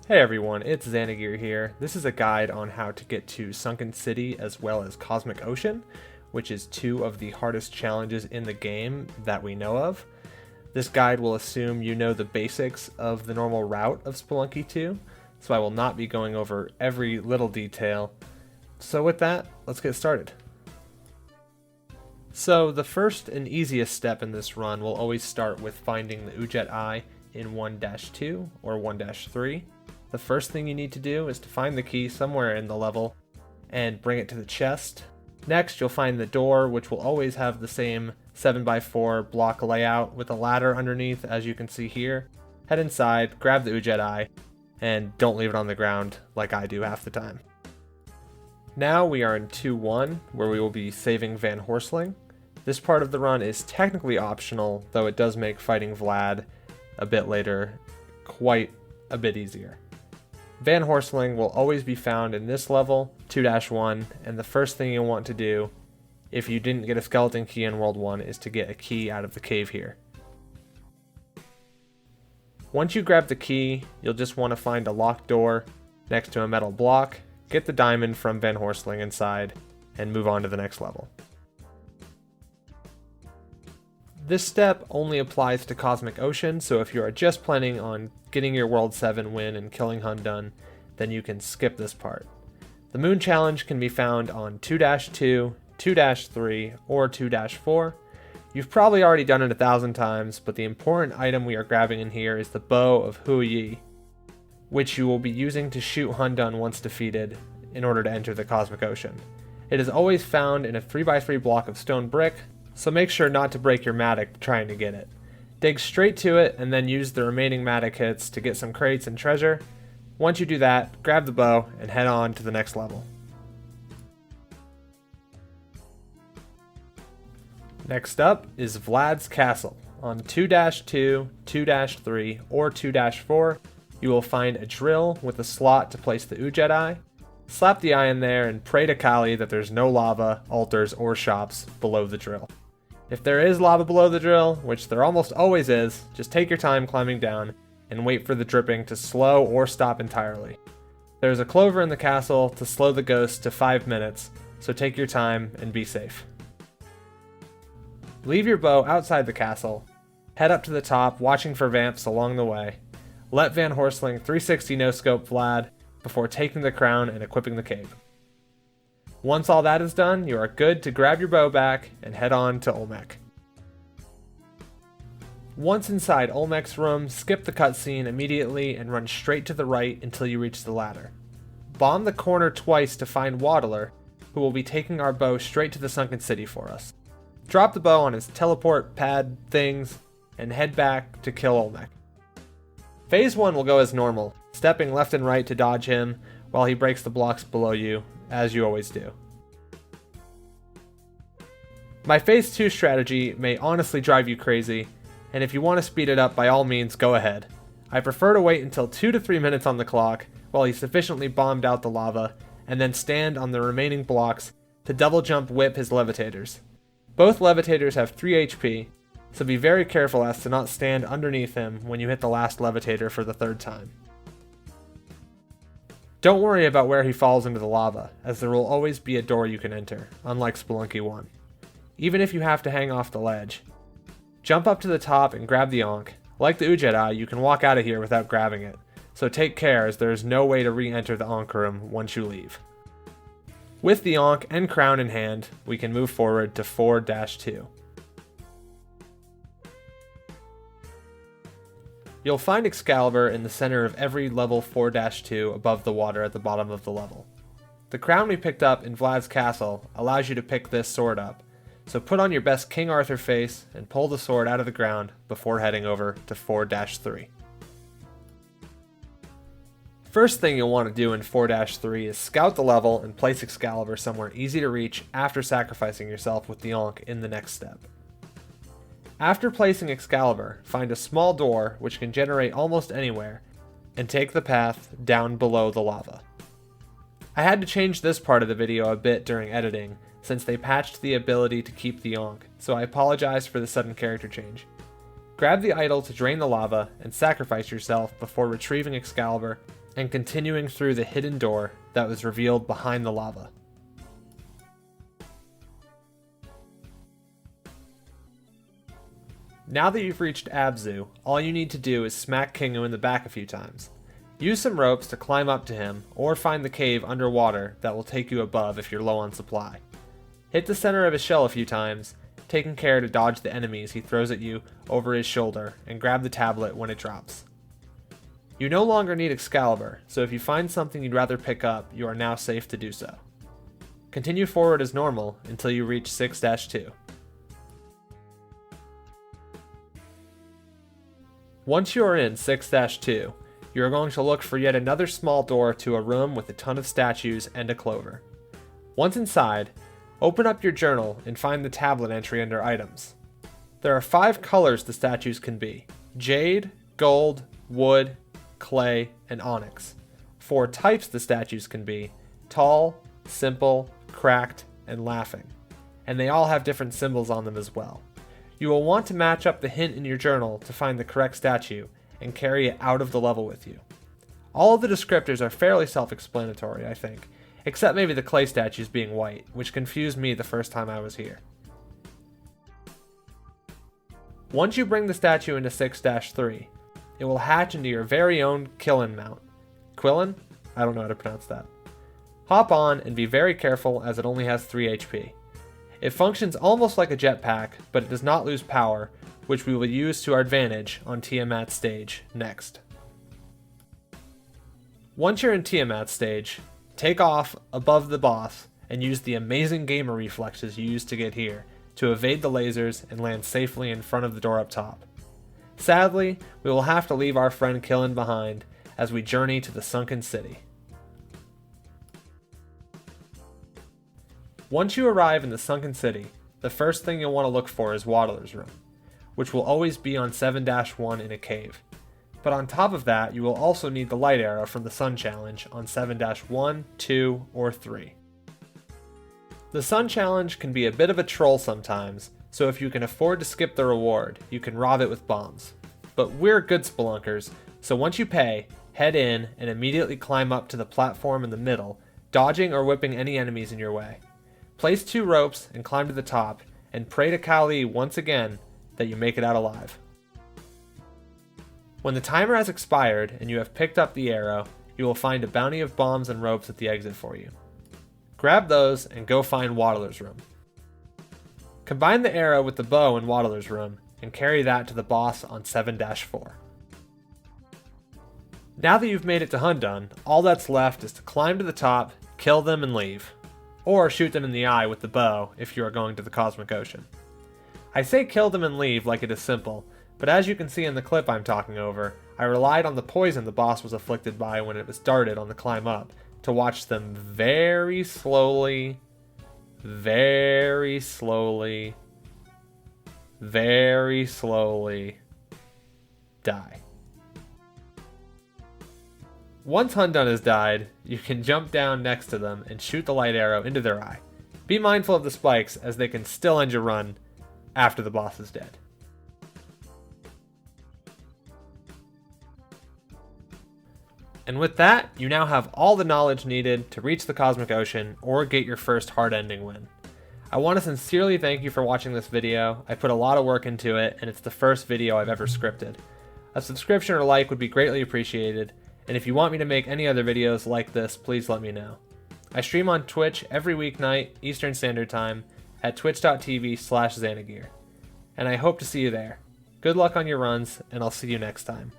Hey everyone, it's Xanagir here. This is a guide on how to get to Sunken City as well as Cosmic Ocean, which is two of the hardest challenges in the game that we know of. This guide will assume you know the basics of the normal route of Spelunky 2, so I will not be going over every little detail. So with that, let's get started. So the first and easiest step in this run will always start with finding the Udjet Eye in 1-2 or 1-3. The first thing you need to do is to find the key somewhere in the level and bring it to the chest. Next, you'll find the door, which will always have the same 7x4 block layout with a ladder underneath, as you can see here. Head inside, grab the Udjet Eye, and don't leave it on the ground like I do half the time. Now we are in 2-1, where we will be saving Van Horsling. This part of the run is technically optional, though it does make fighting Vlad a bit later quite a bit easier. Van Horsling will always be found in this level, 2-1, and the first thing you'll want to do, if you didn't get a skeleton key in World 1, is to get a key out of the cave here. Once you grab the key, you'll just want to find a locked door next to a metal block, get the diamond from Van Horsling inside, and move on to the next level. This step only applies to Cosmic Ocean, so if you are just planning on getting your World 7 win and killing Hundun, then you can skip this part. The Moon Challenge can be found on 2-2, 2-3, or 2-4. You've probably already done it 1,000 times, but the important item we are grabbing in here is the Bow of Hui, which you will be using to shoot Hundun once defeated in order to enter the Cosmic Ocean. It is always found in a 3x3 block of stone brick, so make sure not to break your mattock trying to get it. Dig straight to it and then use the remaining mattock hits to get some crates and treasure. Once you do that, grab the bow and head on to the next level. Next up is Vlad's Castle. On 2-2, 2-3, or 2-4, you will find a drill with a slot to place the Udjet Eye. Slap the eye in there and pray to Kali that there's no lava, altars, or shops below the drill. If there is lava below the drill, which there almost always is, just take your time climbing down and wait for the dripping to slow or stop entirely. There's a clover in the castle to slow the ghost to 5 minutes, so take your time and be safe. Leave your bow outside the castle, head up to the top watching for vamps along the way, let Van Horsling 360 no-scope Vlad before taking the crown and equipping the cape. Once all that is done, you are good to grab your bow back and head on to Olmec. Once inside Olmec's room, skip the cutscene immediately and run straight to the right until you reach the ladder. Bomb the corner twice to find Waddler, who will be taking our bow straight to the Sunken City for us. Drop the bow on his teleport pad things and head back to kill Olmec. Phase 1 will go as normal, stepping left and right to dodge him while he breaks the blocks below you, as you always do. My Phase 2 strategy may honestly drive you crazy, and if you want to speed it up, by all means, go ahead. I prefer to wait until 2 to 3 minutes on the clock while he's sufficiently bombed out the lava, and then stand on the remaining blocks to double jump whip his levitators. Both levitators have 3 HP, so be very careful as to not stand underneath him when you hit the last levitator for the 3rd time. Don't worry about where he falls into the lava, as there will always be a door you can enter, unlike Spelunky 1. Even if you have to hang off the ledge. Jump up to the top and grab the Ankh. Like the Udjet Eye, you can walk out of here without grabbing it, so take care as there is no way to re-enter the Ankh room once you leave. With the Ankh and crown in hand, we can move forward to 4-2. You'll find Excalibur in the center of every level 4-2 above the water at the bottom of the level. The crown we picked up in Vlad's castle allows you to pick this sword up, so put on your best King Arthur face and pull the sword out of the ground before heading over to 4-3. First thing you'll want to do in 4-3 is scout the level and place Excalibur somewhere easy to reach after sacrificing yourself with the Ankh in the next step. After placing Excalibur, find a small door which can generate almost anywhere, and take the path down below the lava. I had to change this part of the video a bit during editing, since they patched the ability to keep the Ankh, so I apologize for the sudden character change. Grab the idol to drain the lava and sacrifice yourself before retrieving Excalibur and continuing through the hidden door that was revealed behind the lava. Now that you've reached Abzu, all you need to do is smack Kingu in the back a few times. Use some ropes to climb up to him, or find the cave underwater that will take you above if you're low on supply. Hit the center of his shell a few times, taking care to dodge the enemies he throws at you over his shoulder, and grab the tablet when it drops. You no longer need Excalibur, so if you find something you'd rather pick up, you are now safe to do so. Continue forward as normal until you reach 6-2. Once you are in 6-2, you are going to look for yet another small door to a room with a ton of statues and a clover. Once inside, open up your journal and find the tablet entry under items. There are 5 colors the statues can be: jade, gold, wood, clay, and onyx. 4 types the statues can be: tall, simple, cracked, and laughing. And they all have different symbols on them as well. You will want to match up the hint in your journal to find the correct statue and carry it out of the level with you. All of the descriptors are fairly self-explanatory, I think, except maybe the clay statues being white, which confused me the first time I was here. Once you bring the statue into 6-3, it will hatch into your very own Qilin mount. Qilin? I don't know how to pronounce that. Hop on and be very careful as it only has 3 HP. It functions almost like a jetpack, but it does not lose power, which we will use to our advantage on Tiamat's stage next. Once you're in Tiamat's stage, take off above the boss and use the amazing gamer reflexes you used to get here to evade the lasers and land safely in front of the door up top. Sadly, we will have to leave our friend Qilin behind as we journey to the Sunken City. Once you arrive in the Sunken City, the first thing you'll want to look for is Waddler's room, which will always be on 7-1 in a cave. But on top of that, you will also need the light arrow from the Sun Challenge on 7-1, 2, or 3. The Sun Challenge can be a bit of a troll sometimes, so if you can afford to skip the reward, you can rob it with bombs. But we're good spelunkers, so once you pay, head in and immediately climb up to the platform in the middle, dodging or whipping any enemies in your way. Place 2 ropes and climb to the top, and pray to Kali once again that you make it out alive. When the timer has expired and you have picked up the arrow, you will find a bounty of bombs and ropes at the exit for you. Grab those and go find Waddler's room. Combine the arrow with the bow in Waddler's room and carry that to the boss on 7-4. Now that you've made it to Hundun, all that's left is to climb to the top, kill them, and leave. Or shoot them in the eye with the bow if you are going to the Cosmic Ocean. I say kill them and leave like it is simple, but as you can see in the clip I'm talking over, I relied on the poison the boss was afflicted by when it was darted on the climb up to watch them very slowly die. Once Hundun has died, you can jump down next to them and shoot the light arrow into their eye. Be mindful of the spikes as they can still end your run after the boss is dead. And with that, you now have all the knowledge needed to reach the Cosmic Ocean or get your first hard ending win. I want to sincerely thank you for watching this video. I put a lot of work into it, and it's the first video I've ever scripted. A subscription or like would be greatly appreciated, and if you want me to make any other videos like this, please let me know. I stream on Twitch every weeknight, Eastern Standard Time, at twitch.tv/Xanagear. And I hope to see you there. Good luck on your runs, and I'll see you next time.